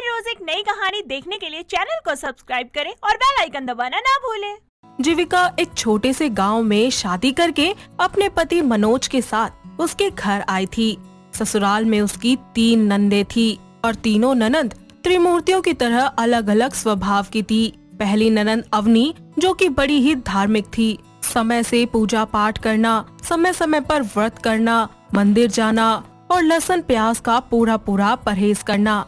हर रोज एक नई कहानी देखने के लिए चैनल को सब्सक्राइब करें और बेल आइकन दबाना ना भूलें। जीविका एक छोटे से गांव में शादी करके अपने पति मनोज के साथ उसके घर आई थी। ससुराल में उसकी 3 नंदे थी और तीनों ननद त्रिमूर्तियों की तरह अलग अलग स्वभाव की थी। पहली ननद अवनी जो कि बड़ी ही धार्मिक थी, समय से पूजा पाठ करना, समय समय पर व्रत करना, मंदिर जाना और लहसुन प्याज का पूरा परहेज करना।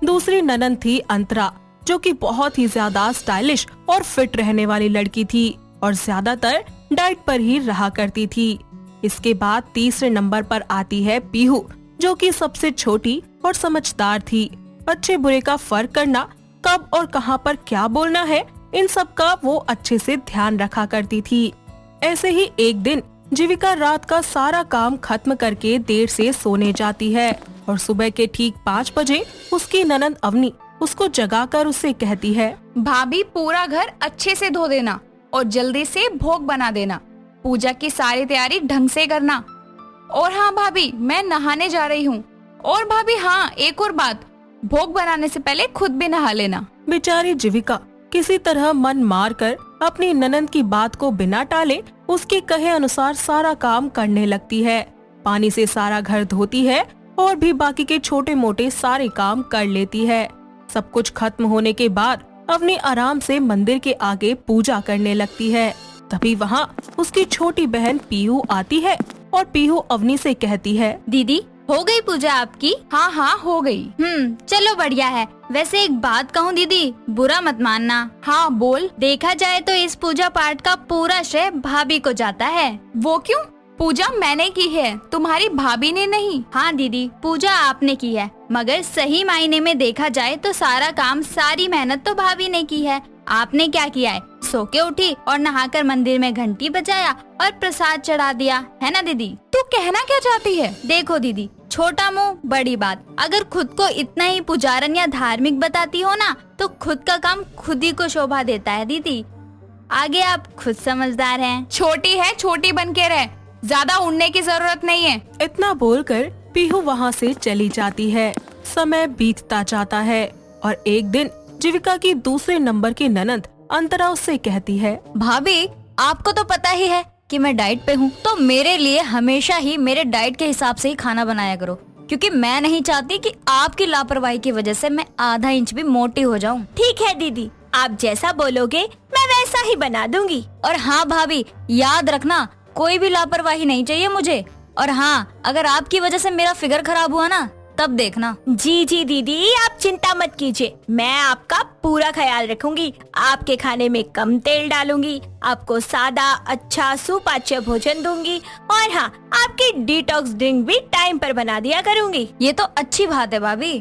दूसरी ननद थी अंतरा जो कि बहुत ही ज्यादा स्टाइलिश और फिट रहने वाली लड़की थी और ज्यादातर डाइट पर ही रहा करती थी। इसके बाद तीसरे नंबर पर आती है पीहू जो कि सबसे छोटी और समझदार थी। अच्छे बुरे का फर्क करना, कब और कहां पर क्या बोलना है, इन सब का वो अच्छे से ध्यान रखा करती थी। ऐसे ही एक दिन जीविका रात का सारा काम खत्म करके देर से सोने जाती है और सुबह के ठीक 5 बजे उसकी ननद अवनी उसको जगाकर उससे कहती है, भाभी पूरा घर अच्छे से धो देना और जल्दी से भोग बना देना। पूजा की सारी तैयारी ढंग से करना। और हाँ भाभी, मैं नहाने जा रही हूँ। और भाभी हाँ, एक और बात, भोग बनाने से पहले खुद भी नहा लेना। बेचारी जीविका किसी तरह मन मारकर अपनी ननद की बात को बिना टाले उसके कहे अनुसार सारा काम करने लगती है। पानी से सारा घर धोती है और भी बाकी के छोटे मोटे सारे काम कर लेती है। सब कुछ खत्म होने के बाद अवनी आराम से मंदिर के आगे पूजा करने लगती है। तभी वहाँ उसकी छोटी बहन पीहू आती है और पीहू अवनी से कहती है, दीदी हो गई पूजा आपकी? हाँ हाँ हो गई। चलो बढ़िया है। वैसे एक बात कहूँ दीदी, बुरा मत मानना। हाँ बोल। देखा जाए तो इस पूजा पाठ का पूरा श्रेय भाभी को जाता है। वो क्यों? पूजा मैंने की है, तुम्हारी भाभी ने नहीं। हाँ दीदी, पूजा आपने की है, मगर सही मायने में देखा जाए तो सारा काम, सारी मेहनत तो भाभी ने की है। आपने क्या किया है? सो के उठी और नहाकर मंदिर में घंटी बजाया और प्रसाद चढ़ा दिया, है ना दीदी? तू कहना क्या चाहती है? देखो दीदी, छोटा मुंह बड़ी बात। अगर खुद को इतना ही पुजारन या धार्मिक बताती हो ना, तो खुद का काम खुद ही को शोभा देता है दीदी। आगे आप खुद समझदार हैं। छोटी है, छोटी बन के रह, ज्यादा उड़ने की जरूरत नहीं है। इतना बोलकर पीहू वहाँ से चली जाती है। समय बीतता जाता है और एक दिन जीविका की दूसरे नंबर की ननद अंतरा उससे कहती है, भाभी आपको तो पता ही है कि मैं डाइट पे हूँ, तो मेरे लिए हमेशा ही मेरे डाइट के हिसाब से ही खाना बनाया करो, क्योंकि मैं नहीं चाहती कि आपकी लापरवाही की वजह से मैं आधा इंच भी मोटी हो जाऊँ। ठीक है दीदी, आप जैसा बोलोगे मैं वैसा ही बना दूंगी। और हाँ भाभी, याद रखना कोई भी लापरवाही नहीं चाहिए मुझे। और हाँ, अगर आपकी वजह से मेरा फिगर खराब हुआ ना, तब देखना। जी जी दीदी, आप चिंता मत कीजिए, मैं आपका पूरा ख्याल रखूंगी। आपके खाने में कम तेल डालूंगी, आपको सादा अच्छा सुपाच्य भोजन दूंगी और हाँ, आपकी डिटॉक्स ड्रिंक भी टाइम पर बना दिया करूंगी। ये तो अच्छी बात है भाभी।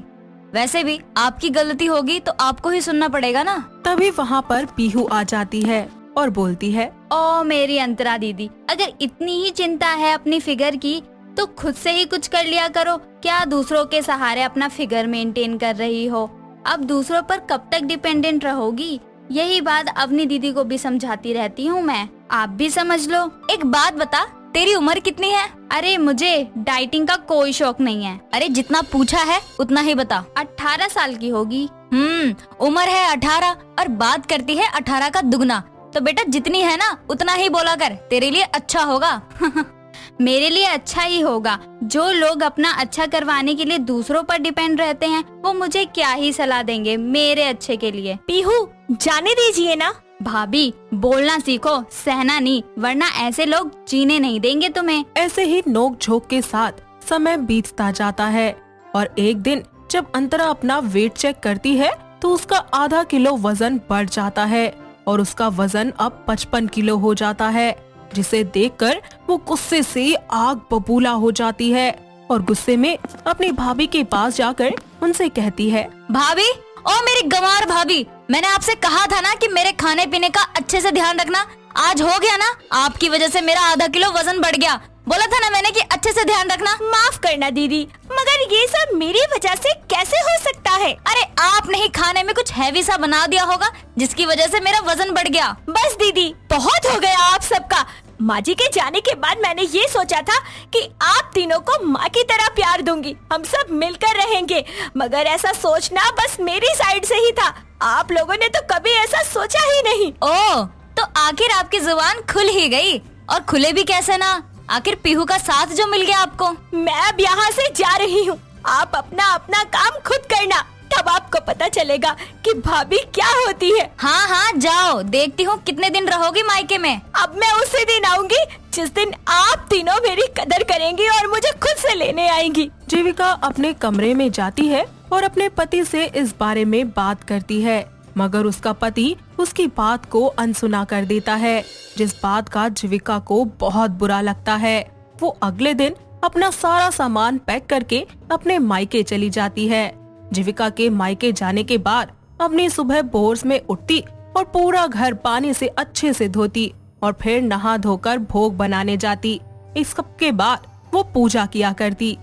वैसे भी आपकी गलती होगी तो आपको ही सुनना पड़ेगा ना। तभी वहाँ पर पीहू आ जाती है और बोलती है, ओ मेरी अंतरा दीदी, अगर इतनी ही चिंता है अपनी फिगर की तो खुद से ही कुछ कर लिया करो। क्या दूसरों के सहारे अपना फिगर मेंटेन कर रही हो? अब दूसरों पर कब तक डिपेंडेंट रहोगी? यही बात अवनी दीदी को भी समझाती रहती हूँ मैं, आप भी समझ लो। एक बात बता, तेरी उम्र कितनी है? अरे मुझे डाइटिंग का कोई शौक नहीं है। अरे जितना पूछा है उतना ही बता। 18 साल की होगी। उम्र है 18 और बात करती है 18 का दुगना। तो बेटा जितनी है ना उतना ही बोला कर, तेरे लिए अच्छा होगा। मेरे लिए अच्छा ही होगा। जो लोग अपना अच्छा करवाने के लिए दूसरों पर डिपेंड रहते हैं, वो मुझे क्या ही सलाह देंगे मेरे अच्छे के लिए। पीहू जाने दीजिए ना। भाभी बोलना सीखो, सहना नहीं, वरना ऐसे लोग जीने नहीं देंगे तुम्हें। ऐसे ही नोक झोंक के साथ समय बीतता जाता है और एक दिन जब अंतरा अपना वेट चेक करती है तो उसका आधा किलो वजन बढ़ जाता है और उसका वजन अब 55 किलो हो जाता है, जिसे देखकर वो गुस्से से आग बबूला हो जाती है और गुस्से में अपनी भाभी के पास जाकर उनसे कहती है, भाभी, ओ मेरी गंवार भाभी, मैंने आपसे कहा था ना कि मेरे खाने पीने का अच्छे से ध्यान रखना। आज हो गया ना, आपकी वजह से मेरा आधा किलो वजन बढ़ गया। बोला था ना मैंने कि अच्छे से ध्यान रखना। माफ करना दीदी, मगर ये सब मेरी वजह से कैसे हो सकता है? अरे आपने ही खाने में कुछ हैवी सा बना दिया होगा जिसकी वजह से मेरा वजन बढ़ गया। बस दीदी, बहुत हो गया आप सबका। माँ जी के जाने के बाद मैंने ये सोचा था कि आप तीनों को माँ की तरह प्यार दूंगी, हम सब मिलकर रहेंगे, मगर ऐसा सोचना बस मेरी साइड से ही था। आप लोगों ने तो कभी ऐसा सोचा ही नहीं। ओ, तो आखिर आपकी जुबान खुल ही गई, और खुले भी कैसे ना, आखिर पीहू का साथ जो मिल गया आपको। मैं अब यहाँ से जा रही हूँ, आप अपना अपना काम खुद करना, तब आपको पता चलेगा कि भाभी क्या होती है। हाँ हाँ जाओ, देखती हूँ कितने दिन रहोगी मायके में। अब मैं उसी दिन आऊंगी जिस दिन आप तीनों मेरी कदर करेंगी और मुझे खुद से लेने आएंगी। जीविका अपने कमरे में जाती है और अपने पति से इस बारे में बात करती है, मगर उसका पति उसकी बात को अनसुना कर देता है, जिस बात का जीविका को बहुत बुरा लगता है। वो अगले दिन अपना सारा सामान पैक करके अपने मायके चली जाती है। जीविका के मायके जाने के बाद अपनी सुबह भोर में उठती और पूरा घर पानी से अच्छे से धोती और फिर नहा धोकर भोग बनाने जाती। इस सब के बाद वो पूजा किया करती।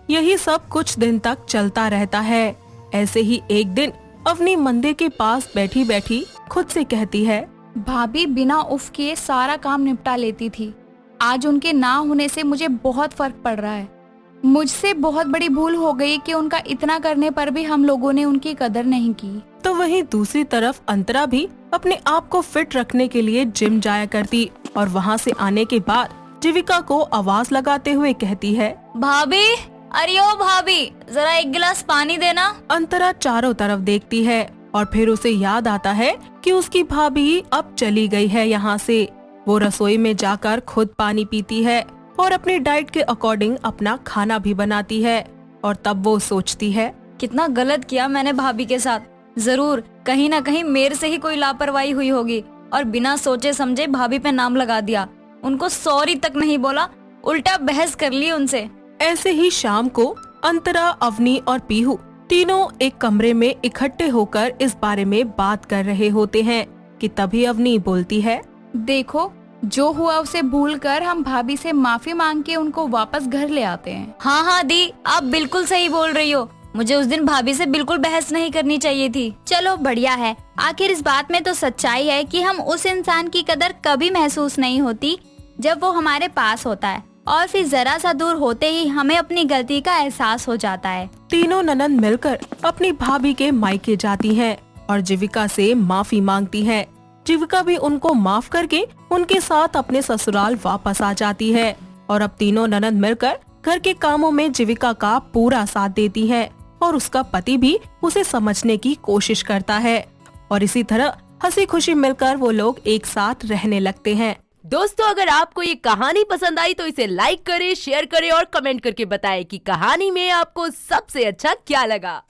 यही सब कुछ दिन तक चलता रहता है। ऐसे ही एक दिन अवनी मंदिर के पास बैठी बैठी खुद से कहती है, भाभी बिना उफ किए सारा काम निपटा लेती थी। आज उनके ना होने से मुझे बहुत फर्क पड़ रहा है। मुझसे बहुत बड़ी भूल हो गई कि उनका इतना करने पर भी हम लोगों ने उनकी कदर नहीं की। तो वहीं दूसरी तरफ अंतरा भी अपने आप को फिट रखने के लिए जिम जाया करती और वहाँ से आने के बाद जीविका को आवाज लगाते हुए कहती है, भाभी, अरे ओ भाभी, जरा एक गिलास पानी देना। अंतरा चारों तरफ देखती है और फिर उसे याद आता है कि उसकी भाभी अब चली गई है यहाँ से। वो रसोई में जाकर खुद पानी पीती है और अपनी डाइट के अकॉर्डिंग अपना खाना भी बनाती है। और तब वो सोचती है, कितना गलत किया मैंने भाभी के साथ। जरूर कहीं ना कहीं मेरे से ही कोई लापरवाही हुई होगी और बिना सोचे समझे भाभी पे नाम लगा दिया। उनको सॉरी तक नहीं बोला, उल्टा बहस कर ली उनसे। ऐसे ही शाम को अंतरा, अवनी और पीहू तीनों एक कमरे में इकट्ठे होकर इस बारे में बात कर रहे होते हैं कि तभी अवनी बोलती है, देखो, जो हुआ उसे भूलकर हम भाभी से माफी मांग के उनको वापस घर ले आते हैं। हाँ हाँ दी, आप बिल्कुल सही बोल रही हो। मुझे उस दिन भाभी से बिल्कुल बहस नहीं करनी चाहिए थी। चलो बढ़िया है, आखिर इस बात में तो सच्चाई है कि हम उस इंसान की कदर कभी महसूस नहीं होती जब वो हमारे पास होता है, और फिर जरा सा दूर होते ही हमें अपनी गलती का एहसास हो जाता है। तीनों ननंद मिलकर अपनी भाभी के मायके जाती हैं और जीविका से माफी मांगती हैं। जीविका भी उनको माफ करके उनके साथ अपने ससुराल वापस आ जाती है और अब तीनों ननंद मिलकर घर के कामों में जीविका का पूरा साथ देती है और उसका पति भी उसे समझने की कोशिश करता है और इसी तरह हंसी खुशी मिलकर वो लोग एक साथ रहने लगते हैं। दोस्तों, अगर आपको ये कहानी पसंद आई तो इसे लाइक करें, शेयर करें और कमेंट करके बताएं कि कहानी में आपको सबसे अच्छा क्या लगा।